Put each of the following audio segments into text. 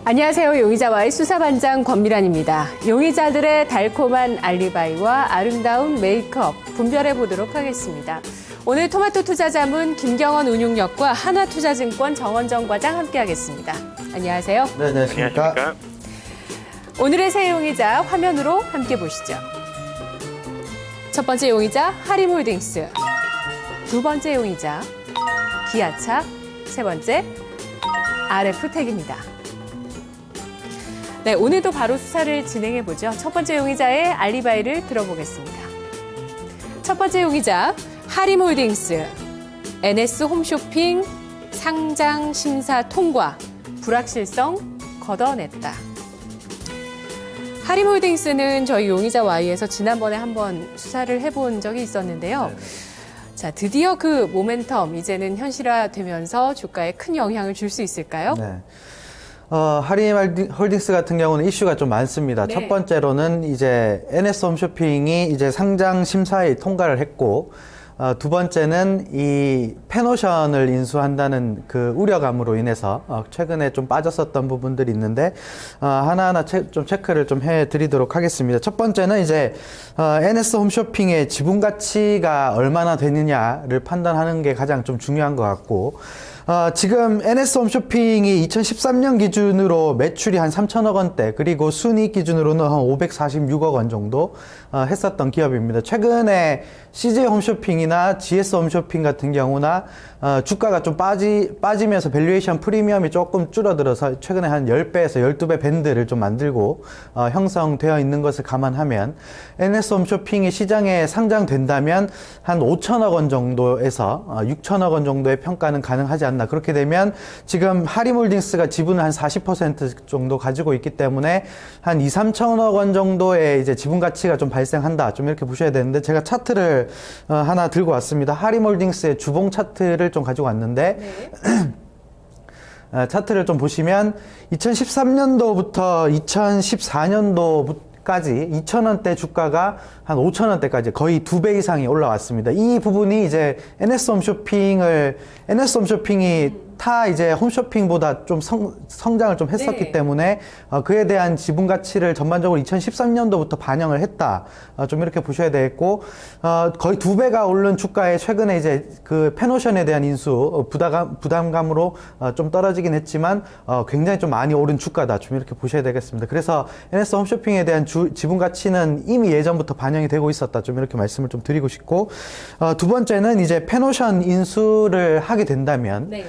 안녕하세요. 용의자와의 수사반장 권미란입니다. 용의자들의 달콤한 알리바이와 아름다운 메이크업 분별해 보도록 하겠습니다. 오늘 토마토 투자자문 김경원 운용역과 한화투자증권 정원정 과장 함께하겠습니다. 안녕하세요. 네, 안녕하십니까. 오늘의 새 용의자 화면으로 함께 보시죠. 첫 번째 용의자 하림홀딩스, 두 번째 용의자 기아차, 세 번째 RF택입니다. 네, 오늘도 바로 수사를 진행해보죠. 첫 번째 용의자의 알리바이를 들어보겠습니다. 첫 번째 용의자 하림홀딩스, NS홈쇼핑 상장 심사 통과, 불확실성 걷어냈다. 하림홀딩스는 저희 용의자 Y에서 지난번에 한번 수사를 해본 적이 있었는데요. 자, 드디어 그 모멘텀 이제는 현실화되면서 주가에 큰 영향을 줄 수 있을까요? 네. 하림홀딩스 같은 경우는 이슈가 좀 많습니다. 네. 첫 번째로는 이제 NS홈쇼핑이 이제 상장 심사에 통과를 했고, 두 번째는 이 펜오션을 인수한다는 그 우려감으로 인해서 최근에 좀 빠졌었던 부분들이 있는데 하나하나 좀 체크를 좀 해드리도록 하겠습니다. 첫 번째는 이제 NS홈쇼핑의 지분 가치가 얼마나 되느냐를 판단하는 게 가장 좀 중요한 것 같고, 지금 NS홈쇼핑이 2013년 기준으로 매출이 한 3천억 원대, 그리고 순이익 기준으로는 한 546억 원 정도 했었던 기업입니다. 최근에 CJ홈쇼핑이나 GS홈쇼핑 같은 경우나 주가가 좀 빠지면서 밸류에이션 프리미엄이 조금 줄어들어서 최근에 한 10배에서 12배 밴드를 좀 만들고 형성되어 있는 것을 감안하면 NS홈쇼핑이 시장에 상장된다면 한 5천억 원 정도에서 6천억 원 정도의 평가는 가능하지 않나. 그렇게 되면 지금 하림홀딩스가 지분을 한 40% 정도 가지고 있기 때문에 한 2, 3천억 원 정도의 이제 지분 가치가 좀 발생한다. 좀 이렇게 보셔야 되는데, 제가 차트를 하나 들고 왔습니다. 하림홀딩스의 주봉 차트를 좀 가지고 왔는데, 네. 차트를 좀 보시면 2013년도부터 2014년도까지 2,000원대 주가가 한 5,000원대까지 거의 2배 이상이 올라왔습니다. 이 부분이 이제 NS홈쇼핑이 타 이제 홈쇼핑보다 좀 성장을 좀 했었기 네. 때문에 그에 대한 지분 가치를 전반적으로 2013년도부터 반영을 했다. 좀 이렇게 보셔야 되겠고, 거의 2배가 오른 주가에 최근에 이제 그 펜오션에 대한 인수 부담감으로 좀 떨어지긴 했지만 굉장히 좀 많이 오른 주가다. 좀 이렇게 보셔야 되겠습니다. 그래서 NS홈쇼핑에 대한 지분 가치는 이미 예전부터 반영이 되고 있었다. 좀 이렇게 말씀을 좀 드리고 싶고, 두 번째는 이제 펜오션 인수를 하게 된다면, 네.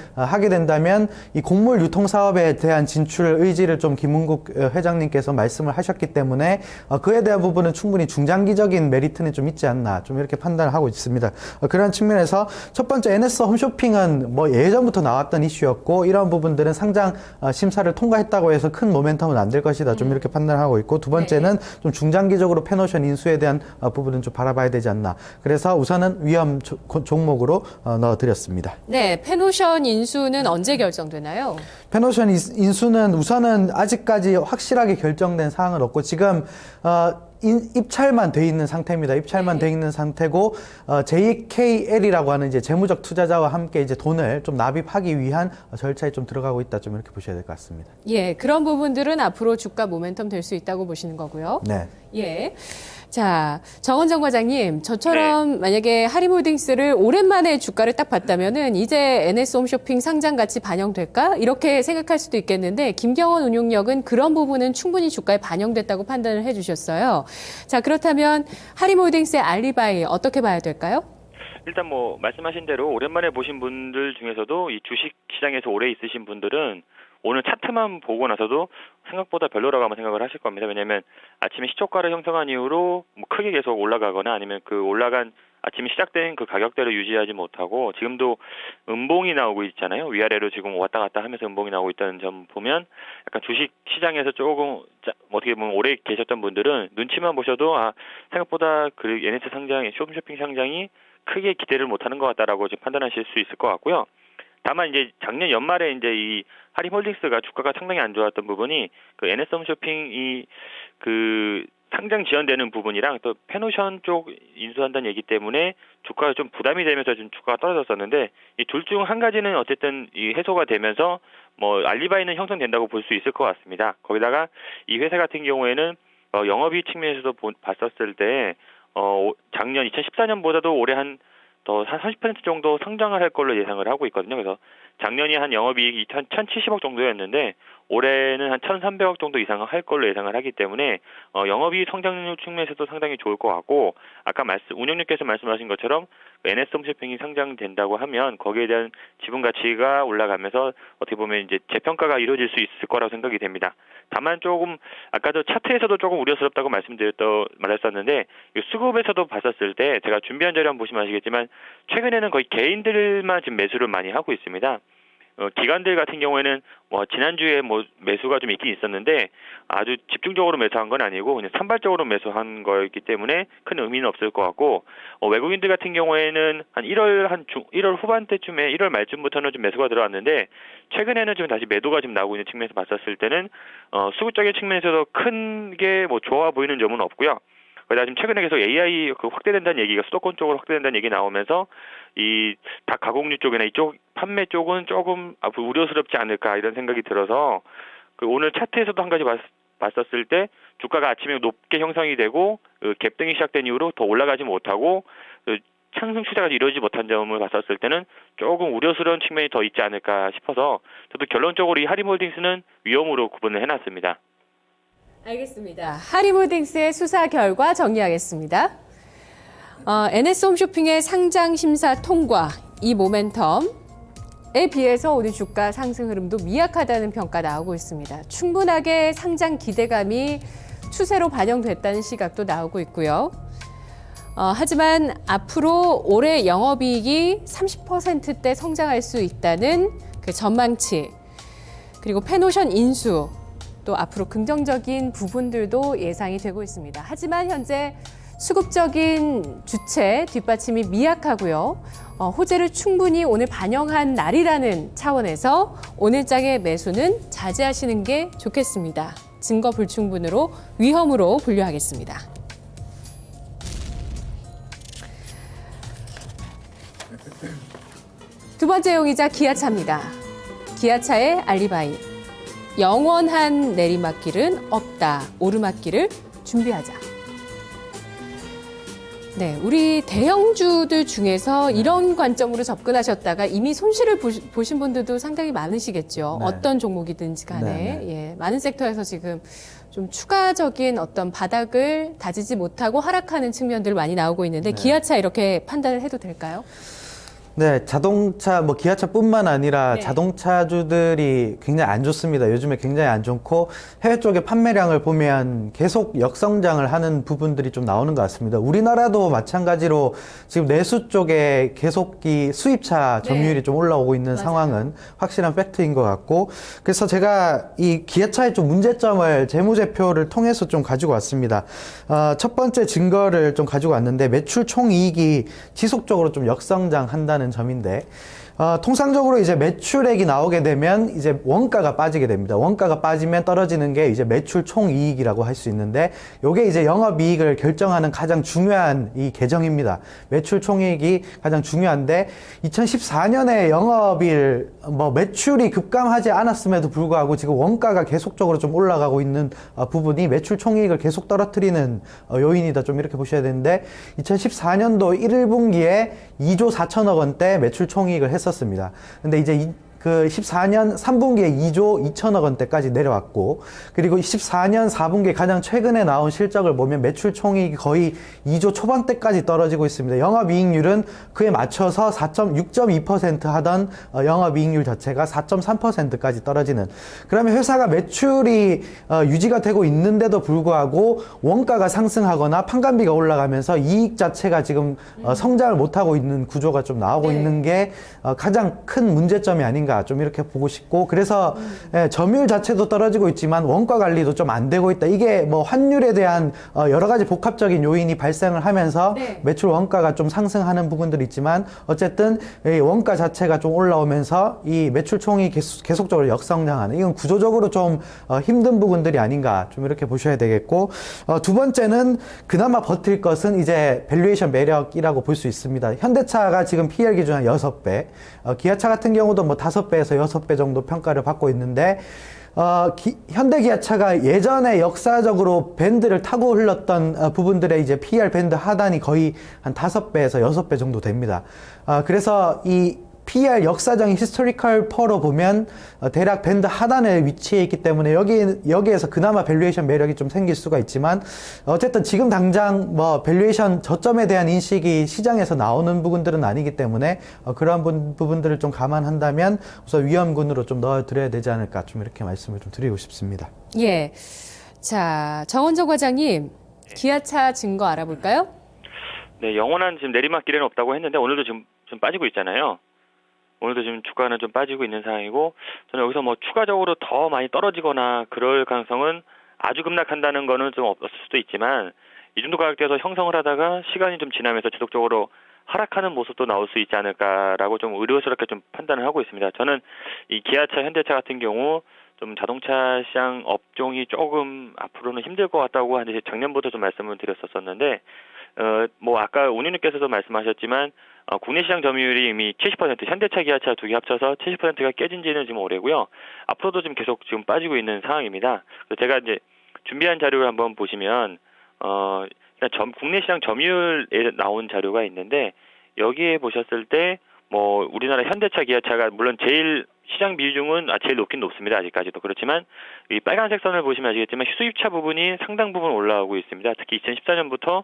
이 곡물 유통 사업에 대한 진출 의지를 좀 김은국 회장님께서 말씀을 하셨기 때문에 그에 대한 부분은 충분히 중장기적인 메리트는 좀 있지 않나, 좀 이렇게 판단을 하고 있습니다. 그런 측면에서 첫 번째 NS홈쇼핑은 뭐 예전부터 나왔던 이슈였고, 이런 부분들은 상장 심사를 통과했다고 해서 큰 모멘텀은 안 될 것이다. 좀 이렇게 판단하고 있고, 두 번째는 좀 중장기적으로 펜오션 인수에 대한 부분은 좀 바라봐야 되지 않나. 그래서 우선은 위험 종목으로 넣어드렸습니다. 네, 펜오션 인수는 언제 결정되나요? 펜오션 인수는 우선은 아직까지 확실하게 결정된 사항은 없고, 지금 입찰만 돼 있는 상태입니다. 입찰만 돼 있는 상태고, JKL이라고 하는 이제 재무적 투자자와 함께 이제 돈을 좀 납입하기 위한 절차에 좀 들어가고 있다. 좀 이렇게 보셔야 될 것 같습니다. 예, 그런 부분들은 앞으로 주가 모멘텀 될 수 있다고 보시는 거고요. 네. 예. 자, 정원정 과장님, 저처럼 만약에 하림홀딩스를 오랜만에 주가를 딱 봤다면은 이제 NS홈쇼핑 상장 가치 반영될까? 이렇게 생각할 수도 있겠는데, 김경원 운용력은 그런 부분은 충분히 주가에 반영됐다고 판단을 해주셨어요. 자, 그렇다면 하림홀딩스의 알리바이 어떻게 봐야 될까요? 일단 뭐 말씀하신 대로 오랜만에 보신 분들 중에서도 이 주식 시장에서 오래 있으신 분들은 오늘 차트만 보고 나서도 생각보다 별로라고 아마 생각을 하실 겁니다. 왜냐하면 아침에 시초가를 형성한 이후로 뭐 크게 계속 올라가거나 아니면 그 올라간 아침에 시작된 그 가격대를 유지하지 못하고 지금도 음봉이 나오고 있잖아요. 위아래로 지금 왔다 갔다 하면서 음봉이 나오고 있다는 점 보면 약간 주식 시장에서 조금 어떻게 보면 오래 계셨던 분들은 눈치만 보셔도 생각보다 그 NS 상장, 홈쇼핑 상장이 크게 기대를 못하는 것 같다라고 지금 판단하실 수 있을 것 같고요. 다만 이제 작년 연말에 이제 이 하림홀딩스가 주가가 상당히 안 좋았던 부분이 그 NS홈쇼핑이 그 상장 지연되는 부분이랑 또 페노션 쪽 인수한다는 얘기 때문에 주가가 좀 부담이 되면서 좀 주가가 떨어졌었는데 이 둘 중 한 가지는 어쨌든 이 해소가 되면서 뭐 알리바이는 형성된다고 볼 수 있을 것 같습니다. 거기다가 이 회사 같은 경우에는 영업이익 측면에서도 봤었을 때 작년 2014년보다도 올해 한 30% 정도 성장을 할 걸로 예상을 하고 있거든요. 그래서 작년이 한 영업이익이 1,070억 정도였는데 올해는 한 1,300억 정도 이상을 할 걸로 예상을 하기 때문에 영업이익 성장률 측면에서도 상당히 좋을 것 같고 아까 운영님께서 말씀하신 것처럼 NS홈쇼핑이 상장된다고 하면 거기에 대한 지분 가치가 올라가면서 어떻게 보면 이제 재평가가 이루어질 수 있을 거라고 생각이 됩니다. 다만 조금 아까도 차트에서도 조금 우려스럽다고 말했었는데 수급에서도 봤었을 때 제가 준비한 자료 한번 보시면 아시겠지만 최근에는 거의 개인들만 지금 매수를 많이 하고 있습니다. 기관들 같은 경우에는 지난주에 매수가 좀 있긴 있었는데 아주 집중적으로 매수한 건 아니고 그냥 산발적으로 매수한 거였기 때문에 큰 의미는 없을 것 같고 외국인들 같은 경우에는 한 1월 후반때쯤에 1월 말쯤부터는 좀 매수가 들어왔는데 최근에는 좀 다시 매도가 좀 나오고 있는 측면에서 봤었을 때는 수급적인 측면에서도 큰 게 좋아 보이는 점은 없고요. 그러다 지금 최근에 계속 AI 확대된다는 얘기가 수도권 쪽으로 확대된다는 얘기 나오면서 이 닭 가공류 쪽이나 이쪽 판매 쪽은 조금 앞으로 우려스럽지 않을까 이런 생각이 들어서 오늘 차트에서도 한 가지 봤었을 때 주가가 아침에 높게 형성이 되고 갭등이 시작된 이후로 더 올라가지 못하고 상승 추세가 이루어지지 못한 점을 봤었을 때는 조금 우려스러운 측면이 더 있지 않을까 싶어서 저도 결론적으로 이 하림홀딩스는 위험으로 구분을 해놨습니다. 알겠습니다. 하림홀딩스의 수사 결과 정리하겠습니다. NS홈쇼핑의 상장 심사 통과, 이 모멘텀에 비해서 오늘 주가 상승 흐름도 미약하다는 평가 나오고 있습니다. 충분하게 상장 기대감이 추세로 반영됐다는 시각도 나오고 있고요. 하지만 앞으로 올해 영업이익이 30%대 성장할 수 있다는 그 전망치, 그리고 페노션 인수, 또 앞으로 긍정적인 부분들도 예상이 되고 있습니다. 하지만 현재 수급적인 주체 뒷받침이 미약하고요. 호재를 충분히 오늘 반영한 날이라는 차원에서 오늘장의 매수는 자제하시는 게 좋겠습니다. 증거 불충분으로 위험으로 분류하겠습니다. 두 번째 용의자 기아차입니다. 기아차의 알리바이. 영원한 내리막길은 없다. 오르막길을 준비하자. 네, 우리 대형주들 중에서 이런 관점으로 접근하셨다가 이미 손실을 보신 분들도 상당히 많으시겠죠. 네. 어떤 종목이든지 간에. 네. 예, 많은 섹터에서 지금 좀 추가적인 어떤 바닥을 다지지 못하고 하락하는 측면들 많이 나오고 있는데 기아차 이렇게 판단을 해도 될까요? 네, 자동차, 기아차뿐만 아니라 네. 자동차주들이 굉장히 안 좋습니다. 요즘에 굉장히 안 좋고 해외 쪽의 판매량을 보면 계속 역성장을 하는 부분들이 좀 나오는 것 같습니다. 우리나라도 마찬가지로 지금 내수 쪽에 계속 이 수입차 점유율이 네. 좀 올라오고 있는 맞아요. 상황은 확실한 팩트인 것 같고 그래서 제가 이 기아차의 좀 문제점을 재무제표를 통해서 좀 가지고 왔습니다. 첫 번째 증거를 좀 가지고 왔는데 매출 총이익이 지속적으로 좀 역성장한다는 점인데 통상적으로 이제 매출액이 나오게 되면 이제 원가가 빠지게 됩니다. 원가가 빠지면 떨어지는 게 이제 매출 총이익이라고 할 수 있는데 요게 이제 영업이익을 결정하는 가장 중요한 이 계정입니다. 매출 총이익이 가장 중요한데 2014년에 영업일 매출이 급감하지 않았음에도 불구하고 지금 원가가 계속적으로 좀 올라가고 있는 부분이 매출 총이익을 계속 떨어뜨리는 요인이다. 좀 이렇게 보셔야 되는데 2014년도 1분기에 2조 4천억 원대 매출 총이익을 했었습니다. 근데 이제 그 14년 3분기에 2조 2천억 원대까지 내려왔고 그리고 14년 4분기에 가장 최근에 나온 실적을 보면 매출 총이익이 거의 2조 초반대까지 떨어지고 있습니다. 영업이익률은 그에 맞춰서 6.2% 하던 영업이익률 자체가 4.3%까지 떨어지는 그러면 회사가 매출이 유지가 되고 있는데도 불구하고 원가가 상승하거나 판관비가 올라가면서 이익 자체가 지금 성장을 못하고 있는 구조가 좀 나오고 네. 있는 게 가장 큰 문제점이 아닌가 아닌가 좀 이렇게 보고 싶고, 그래서 예, 점유율 자체도 떨어지고 있지만 원가 관리도 좀 안 되고 있다. 이게 뭐 환율에 대한 여러 가지 복합적인 요인이 발생을 하면서 네. 매출 원가가 좀 상승하는 부분들이 있지만, 어쨌든 이 원가 자체가 좀 올라오면서 이 매출총이 계속적으로 역성장하는, 이건 구조적으로 좀 힘든 부분들이 아닌가 좀 이렇게 보셔야 되겠고, 두 번째는 그나마 버틸 것은 이제 밸류에이션 매력이라고 볼 수 있습니다. 현대차가 지금 PER 기준 한 6배, 기아차 같은 경우도 뭐 5배에서 6배 정도 평가를 받고 있는데, 현대기아차가 예전에 역사적으로 밴드를 타고 흘렀던 부분들의 이제 PER 밴드 하단이 거의 한 5배에서 6배 정도 됩니다. 그래서 이 PER 역사적인 히스토리컬 퍼로 보면 대략 밴드 하단에 위치해 있기 때문에 여기에서 그나마 밸류에이션 매력이 좀 생길 수가 있지만, 어쨌든 지금 당장 뭐 밸류에이션 저점에 대한 인식이 시장에서 나오는 부분들은 아니기 때문에 그러한 부분들을 좀 감안한다면 우선 위험군으로 좀 넣어드려야 되지 않을까, 좀 이렇게 말씀을 좀 드리고 싶습니다. 예. 자, 정원정 과장님, 기아차 증거 알아볼까요? 네, 영원한 지금 내리막길에는 없다고 했는데 오늘도 지금 좀 빠지고 있잖아요. 오늘도 지금 주가는 좀 빠지고 있는 상황이고, 저는 여기서 뭐 추가적으로 더 많이 떨어지거나 그럴 가능성은, 아주 급락한다는 거는 좀 없을 수도 있지만 이 정도 가격대에서 형성을 하다가 시간이 좀 지나면서 지속적으로 하락하는 모습도 나올 수 있지 않을까라고 좀 의료스럽게 좀 판단을 하고 있습니다. 저는 이 기아차, 현대차 같은 경우 좀 자동차 시장 업종이 조금 앞으로는 힘들 것 같다고 한 작년부터 좀 말씀을 드렸었는데, 뭐 아까 운유님께서도 말씀하셨지만 국내 시장 점유율이 이미 70%, 현대차, 기아차 두 개 합쳐서 70%가 깨진 지는 지금 오래고요. 앞으로도 지금 계속 지금 빠지고 있는 상황입니다. 그래서 제가 이제 준비한 자료를 한번 보시면, 일단 국내 시장 점유율에 나온 자료가 있는데, 여기에 보셨을 때, 뭐, 우리나라 현대차, 기아차가 물론 제일 시장 비중은 제일 높긴 높습니다. 아직까지도. 그렇지만 이 빨간색 선을 보시면 아시겠지만 수입차 부분이 상당 부분 올라오고 있습니다. 특히 2014년부터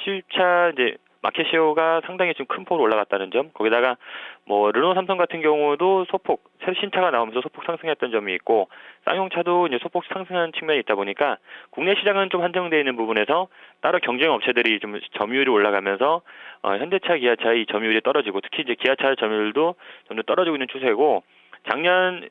수입차 이제 마켓시어가 상당히 좀 큰 폭으로 올라갔다는 점, 거기다가 뭐 르노, 삼성 같은 경우도 소폭 신차가 나오면서 소폭 상승했던 점이 있고, 쌍용차도 이제 소폭 상승하는 측면이 있다 보니까 국내 시장은 좀 한정되어 있는 부분에서 따로 경쟁 업체들이 좀 점유율이 올라가면서 현대차, 기아차의 점유율이 떨어지고, 특히 이제 기아차 점유율도 점점 떨어지고 있는 추세고, 작년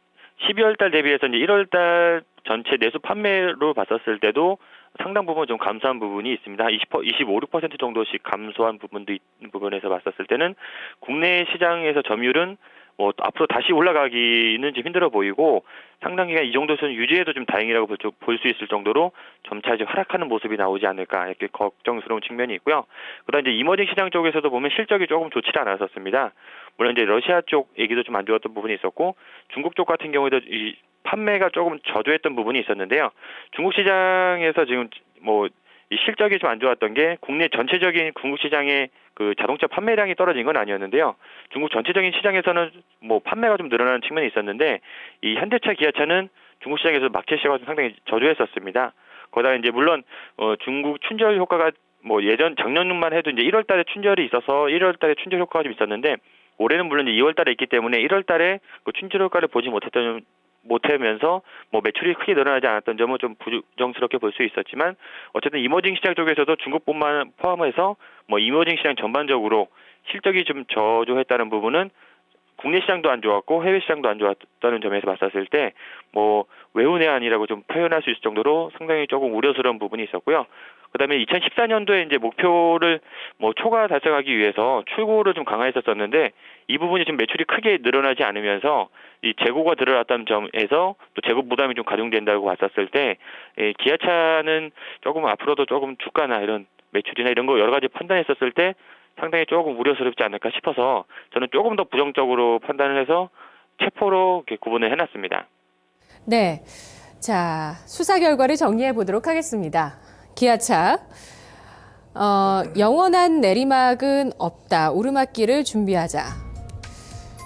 12월 달 대비해서 이제 1월 달 전체 내수 판매로 봤었을 때도 상당 부분 좀 감소한 부분이 있습니다. 25~6% 정도씩 감소한 부분도 있는 부분에서 봤었을 때는 국내 시장에서 점유율은 뭐 앞으로 다시 올라가기는 좀 힘들어 보이고, 상당 기간 이 정도 수준 유지해도 좀 다행이라고 볼 수 있을 정도로 점차 이제 하락하는 모습이 나오지 않을까, 이렇게 걱정스러운 측면이 있고요. 그다음 이제 이머징 시장 쪽에서도 보면 실적이 조금 좋지 않았었습니다. 물론 이제 러시아 쪽 얘기도 좀 안 좋았던 부분이 있었고, 중국 쪽 같은 경우에도 이 판매가 조금 저조했던 부분이 있었는데요. 중국 시장에서 지금 뭐 이 실적이 좀 안 좋았던 게, 국내 전체적인 중국 시장의 그 자동차 판매량이 떨어진 건 아니었는데요. 중국 전체적인 시장에서는 뭐 판매가 좀 늘어나는 측면이 있었는데, 이 현대차, 기아차는 중국 시장에서 마켓 시어가 상당히 저조했었습니다. 거기다가 이제 물론 중국 춘절 효과가 뭐 작년만 해도 이제 1월 달에 춘절이 있어서 1월 달에 춘절 효과가 좀 있었는데, 올해는 물론 이제 2월 달에 있기 때문에 1월 달에 그 춘절 효과를 보지 못하면서 뭐 매출이 크게 늘어나지 않았던 점은 좀 부정스럽게 볼 수 있었지만, 어쨌든 이머징 시장 쪽에서도 중국뿐만 포함해서 뭐 이머징 시장 전반적으로 실적이 좀 저조했다는 부분은 국내 시장도 안 좋았고 해외 시장도 안 좋았다는 점에서 봤었을 때 뭐 외우내한이라고 좀 표현할 수 있을 정도로 상당히 조금 우려스러운 부분이 있었고요. 그다음에 2014년도에 이제 목표를 뭐 초과 달성하기 위해서 출고를 좀 강화했었는데, 이 부분이 지금 매출이 크게 늘어나지 않으면서 이 재고가 늘어났다는 점에서 또 재고 부담이 좀 가중된다고 봤었을 때, 기아차는 조금 앞으로도 조금 주가나 이런 매출이나 이런 거 여러 가지 판단했었을 때 상당히 조금 우려스럽지 않을까 싶어서, 저는 조금 더 부정적으로 판단을 해서 체포로 이렇게 구분을 해놨습니다. 네. 자, 수사 결과를 정리해 보도록 하겠습니다. 기아차, 영원한 내리막은 없다. 오르막길을 준비하자.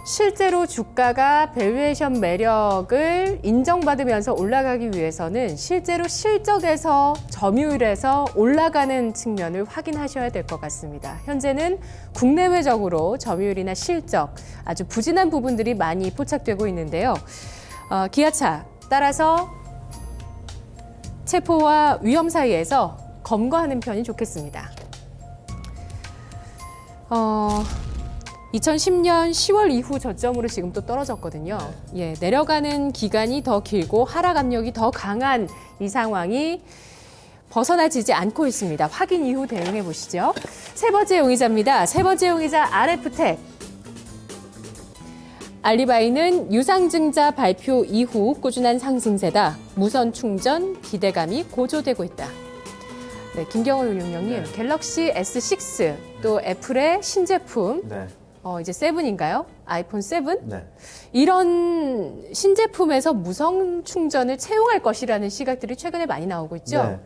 실제로 주가가 밸류에이션 매력을 인정받으면서 올라가기 위해서는 실제로 실적에서, 점유율에서 올라가는 측면을 확인하셔야 될 것 같습니다. 현재는 국내외적으로 점유율이나 실적, 아주 부진한 부분들이 많이 포착되고 있는데요. 기아차, 따라서 체포와 위험 사이에서 검거하는 편이 좋겠습니다. 2010년 10월 이후 저점으로 지금 또 떨어졌거든요. 예, 내려가는 기간이 더 길고 하락 압력이 더 강한 이 상황이 벗어나지지 않고 있습니다. 확인 이후 대응해 보시죠. 세 번째 용의자입니다. 세 번째 용의자 RF텍. 알리바이는 유상증자 발표 이후 꾸준한 상승세다. 무선 충전 기대감이 고조되고 있다. 네, 김경호 윤영님, 갤럭시 S6 또 애플의 신제품 네. 이제 7인가요? 아이폰 7? 네. 이런 신제품에서 무선 충전을 채용할 것이라는 시각들이 최근에 많이 나오고 있죠. 네.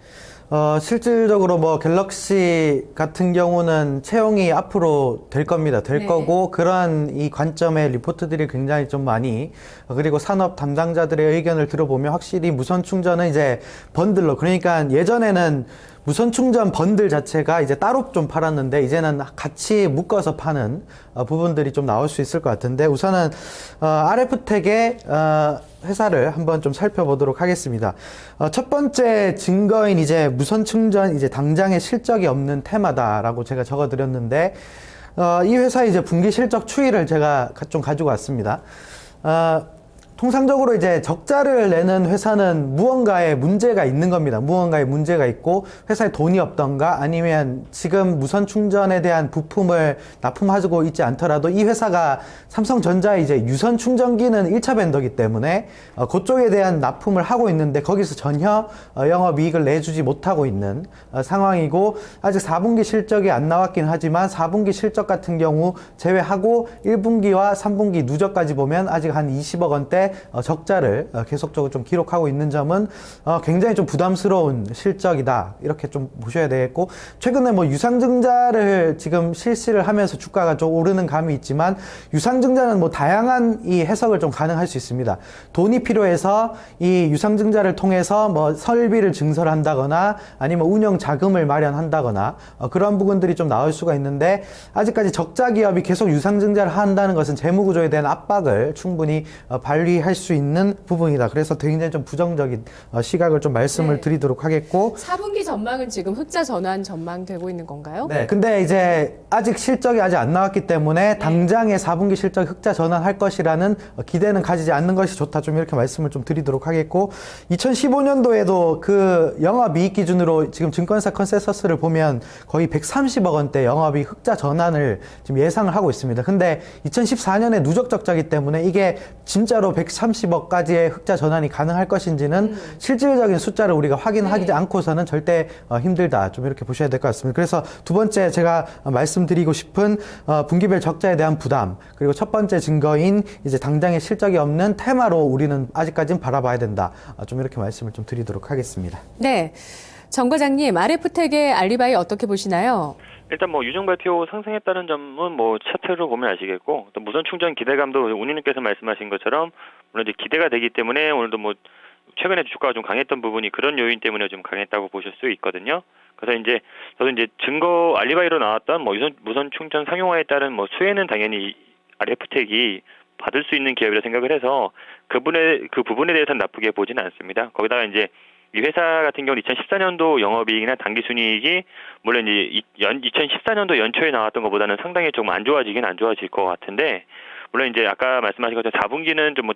실질적으로 뭐 갤럭시 같은 경우는 채용이 앞으로 될 겁니다. 될 네. 거고 그러한 이 관점의 리포트들이 굉장히 좀 많이 그리고 산업 담당자들의 의견을 들어보면 확실히 무선 충전은 이제 번들로 그러니까 예전에는 무선 충전 번들 자체가 이제 따로 좀 팔았는데 이제는 같이 묶어서 파는 부분들이 좀 나올 수 있을 것 같은데 우선은 RF텍의 회사를 한번 좀 살펴보도록 하겠습니다. 첫 번째 증거인 이제 무선 충전 이제 당장의 실적이 없는 테마다라고 제가 적어드렸는데 이 회사의 이제 분기 실적 추이를 제가 좀 가지고 왔습니다. 통상적으로 이제 적자를 내는 회사는 무언가에 문제가 있는 겁니다. 무언가에 문제가 있고 회사에 돈이 없던가 아니면 지금 무선 충전에 대한 부품을 납품하고 있지 않더라도 이 회사가 삼성전자의 이제 유선 충전기는 1차 벤더기 때문에 그쪽에 대한 납품을 하고 있는데 거기서 전혀 영업이익을 내주지 못하고 있는 상황이고 아직 4분기 실적이 안 나왔긴 하지만 4분기 실적 같은 경우 제외하고 1분기와 3분기 누적까지 보면 아직 한 20억 원대 적자를 계속적으로 좀 기록하고 있는 점은 굉장히 좀 부담스러운 실적이다 이렇게 좀 보셔야 되겠고 최근에 뭐 유상증자를 지금 실시를 하면서 주가가 좀 오르는 감이 있지만 유상증자는 뭐 다양한 이 해석을 좀 가능할 수 있습니다. 돈이 필요해서 이 유상증자를 통해서 뭐 설비를 증설한다거나 아니면 운영 자금을 마련한다거나 그런 부분들이 좀 나올 수가 있는데 아직까지 적자 기업이 계속 유상증자를 한다는 것은 재무구조에 대한 압박을 충분히 발휘할 수 있는 부분이다. 그래서 굉장히 좀 부정적인 시각을 좀 말씀을 네. 드리도록 하겠고 4분기 전망은 지금 흑자 전환 전망되고 있는 건가요? 네. 근데 이제 아직 실적이 아직 안 나왔기 때문에 당장의 4분기 실적 흑자 전환할 것이라는 기대는 가지지 않는 것이 좋다. 좀 이렇게 말씀을 좀 드리도록 하겠고 2015년도에도 그 영업이익 기준으로 지금 증권사 컨센서스를 보면 거의 130억 원대 영업이익 흑자 전환을 지금 예상을 하고 있습니다. 근데 2014년에 누적 적자기 때문에 이게 진짜로 130억까지의 흑자 전환이 가능할 것인지는 실질적인 숫자를 우리가 확인하지 않고서는 절대 힘들다. 좀 이렇게 보셔야 될 것 같습니다. 그래서 두 번째 제가 말씀드리고 싶은 분기별 적자에 대한 부담 그리고 첫 번째 증거인 이제 당장의 실적이 없는 테마로 우리는 아직까지는 바라봐야 된다. 좀 이렇게 말씀을 좀 드리도록 하겠습니다. 네. 정 과장님, RF텍의 알리바이 어떻게 보시나요? 일단 뭐 유증 발표 상승했다는 점은 뭐 차트로 보면 아시겠고 또 무선 충전 기대감도 운이님께서 말씀하신 것처럼 물론 이제 기대가 되기 때문에 오늘도 뭐 최근에 주가가 좀 강했던 부분이 그런 요인 때문에 좀 강했다고 보실 수 있거든요. 그래서 이제 저도 이제 증거 알리바이로 나왔던 뭐 무선 충전 상용화에 따른 뭐 수혜는 당연히 RF텍이 받을 수 있는 기업이라 생각을 해서 그 부분에 대해서는 나쁘게 보지는 않습니다. 거기다가 이제 이 회사 같은 경우는 2014년도 영업이익이나 당기순이익이 물론 이제 2014년도 연초에 나왔던 것보다는 상당히 좀 안 좋아질 것 같은데 물론 이제 아까 말씀하신 것처럼 4분기는 좀 뭐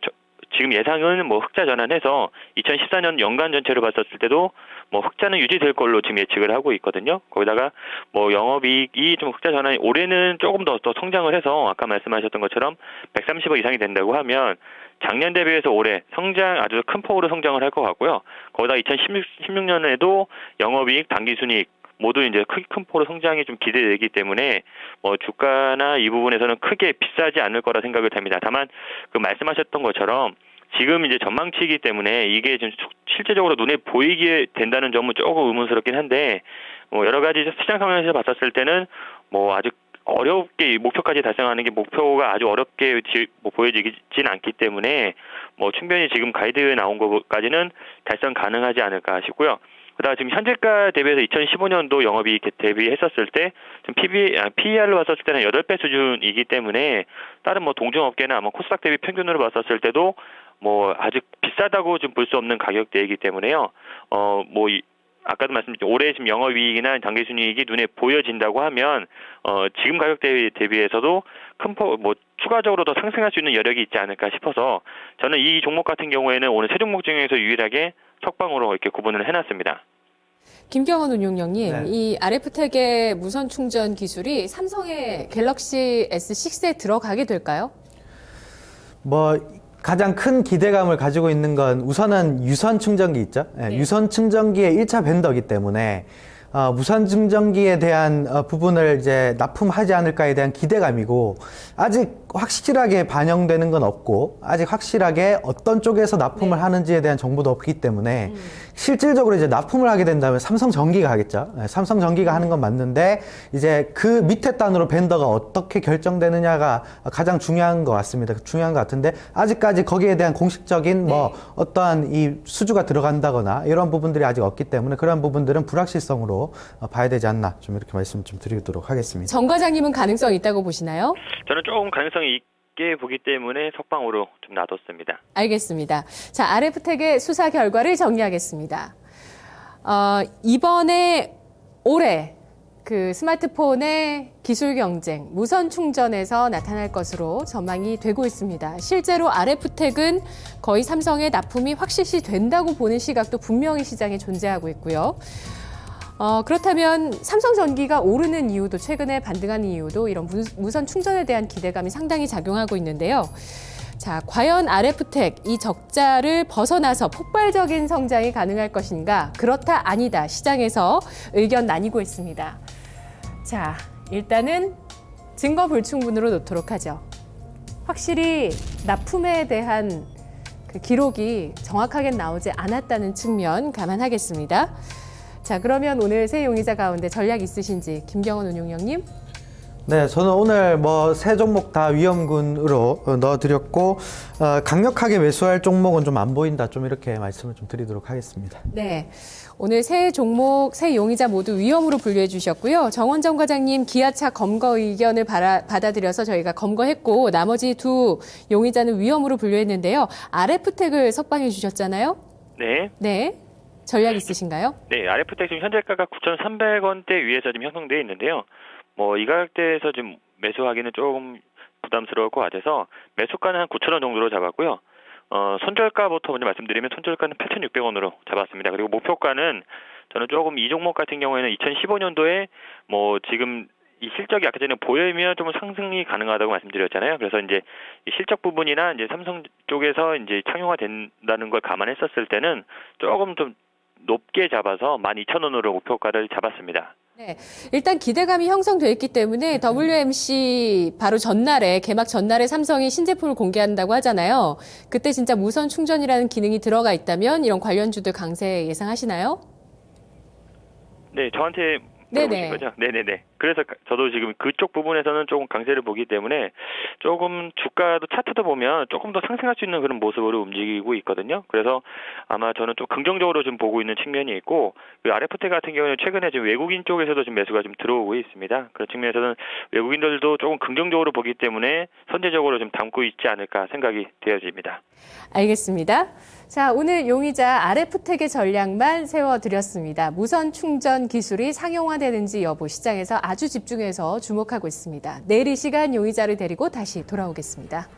지금 예상은 뭐 흑자 전환해서 2014년 연간 전체를 봤었을 때도 뭐 흑자는 유지될 걸로 지금 예측을 하고 있거든요. 거기다가 뭐 영업이익이 좀 흑자 전환이 올해는 조금 더 성장을 해서 아까 말씀하셨던 것처럼 130억 이상이 된다고 하면 작년 대비해서 올해 아주 큰 폭으로 성장을 할 것 같고요. 거기다 2016년에도 영업이익, 당기순이익 모두 이제 큰 폭으로 성장이 좀 기대되기 때문에 뭐 주가나 이 부분에서는 크게 비싸지 않을 거라 생각을 합니다. 다만 그 말씀하셨던 것처럼 지금 이제 전망치이기 때문에 이게 좀 실제적으로 눈에 보이게 된다는 점은 조금 의문스럽긴 한데 뭐 여러 가지 시장 상황에서 봤었을 때는 뭐 아직 어렵게 목표까지 달성하는 게 목표가 아주 어렵게 보여지진 않기 때문에 뭐 충분히 지금 가이드 나온 것까지는 달성 가능하지 않을까 싶고요. 그다음 지금 현재가 대비해서 2015년도 영업이익 대비했었을 때 좀 PER로 봤었을 때는 8배 수준이기 때문에 다른 뭐 동종업계나 뭐 코스닥 대비 평균으로 봤었을 때도 뭐 아직 비싸다고 좀 볼 수 없는 가격대이기 때문에요. 아까도 말씀드렸죠. 올해 지금 영업이익이나 당기순이익이 눈에 보여진다고 하면 지금 가격 대비해서도 추가적으로 더 상승할 수 있는 여력이 있지 않을까 싶어서 저는 이 종목 같은 경우에는 오늘 세 종목 중에서 유일하게 석방으로 이렇게 구분을 해놨습니다. 김경원 운용령님, 네. 이 RF텍의 무선 충전 기술이 삼성의 갤럭시 S6에 들어가게 될까요? 가장 큰 기대감을 가지고 있는 건 우선은 유선 충전기 있죠. 네. 유선 충전기의 1차 벤더이기 때문에 무선 충전기에 대한 부분을 이제 납품하지 않을까에 대한 기대감이고, 아직 확실하게 반영되는 건 없고, 아직 확실하게 어떤 쪽에서 납품을 하는지에 대한 정보도 없기 때문에 실질적으로 이제 납품을 하게 된다면 삼성전기가 하겠죠. 네, 삼성전기가 하는 건 맞는데 이제 그 밑에 단으로 벤더가 어떻게 결정되느냐가 가장 중요한 것 같습니다. 중요한 것 같은데 아직까지 거기에 대한 공식적인 어떠한 이 수주가 들어간다거나 이런 부분들이 아직 없기 때문에 그런 부분들은 불확실성으로 봐야 되지 않나, 좀 이렇게 말씀 좀 드리도록 하겠습니다. 정 과장님은 가능성 있다고 보시나요? 저는 조금 가능성이 있게 보기 때문에 석방으로 좀 놔뒀습니다. 알겠습니다. 자, RF텍의 수사 결과를 정리하겠습니다. 이번에 올해 그 스마트폰의 기술 경쟁, 무선 충전에서 나타날 것으로 전망이 되고 있습니다. 실제로 RF텍은 거의 삼성의 납품이 확실시 된다고 보는 시각도 분명히 시장에 존재하고 있고요. 그렇다면 삼성전기가 오르는 이유도, 최근에 반등하는 이유도 이런 무선 충전에 대한 기대감이 상당히 작용하고 있는데요. 자, 과연 RF텍 이 적자를 벗어나서 폭발적인 성장이 가능할 것인가? 그렇다, 아니다. 시장에서 의견 나뉘고 있습니다. 자, 일단은 증거 불충분으로 놓도록 하죠. 확실히 납품에 대한 그 기록이 정확하게 나오지 않았다는 측면 감안하겠습니다. 자, 그러면 오늘 새 용의자 가운데 전략 있으신지 김경원 운용령님? 네, 저는 오늘 세 종목 다 위험군으로 넣어드렸고, 강력하게 매수할 종목은 좀 안 보인다, 좀 이렇게 말씀을 좀 드리도록 하겠습니다. 네, 오늘 세 종목, 세 용의자 모두 위험으로 분류해 주셨고요. 정원정 과장님 기아차 검거 의견을 받아들여서 저희가 검거했고, 나머지 두 용의자는 위험으로 분류했는데요. RF텍을 석방해 주셨잖아요. 네. 네, 전략 있으신가요? 네, RF텍 지금 현재가가 9,300원대 위에서 지금 형성되어 있는데요. 이 가격대에서 지금 매수하기는 조금 부담스러울 것 같아서 매수가는 한 9,000원 정도로 잡았고요. 손절가부터 먼저 말씀드리면 손절가는 8,600원으로 잡았습니다. 그리고 목표가는 저는 조금 이 종목 같은 경우에는 2015년도에 지금 이 실적이 아까 전에 보이면 좀 상승이 가능하다고 말씀드렸잖아요. 그래서 이제 이 실적 부분이나 이제 삼성 쪽에서 이제 창용화 된다는 걸 감안했었을 때는 조금 좀 높게 잡아서 12,000원으로 목표가를 잡았습니다. 네, 일단 기대감이 형성돼 있기 때문에 WMC 바로 전날에, 개막 전날에 삼성이 신제품을 공개한다고 하잖아요. 그때 진짜 무선 충전이라는 기능이 들어가 있다면 이런 관련주들 강세 예상하시나요? 네, 저한테 물어보신 거죠? 네네네. 그래서 저도 지금 그쪽 부분에서는 조금 강세를 보기 때문에 조금 주가도 차트도 보면 조금 더 상승할 수 있는 그런 모습으로 움직이고 있거든요. 그래서 아마 저는 좀 긍정적으로 좀 보고 있는 측면이 있고, 그 RF텍 같은 경우는 최근에 지금 외국인 쪽에서도 지금 매수가 좀 들어오고 있습니다. 그런 측면에서는 외국인들도 조금 긍정적으로 보기 때문에 선제적으로 좀 담고 있지 않을까 생각이 되어집니다. 알겠습니다. 자, 오늘 용의자 RF텍의 전략만 세워드렸습니다. 무선 충전 기술이 상용화되는지 여부 시장에서 아주 집중해서 주목하고 있습니다. 내일 이 시간 용의자를 데리고 다시 돌아오겠습니다.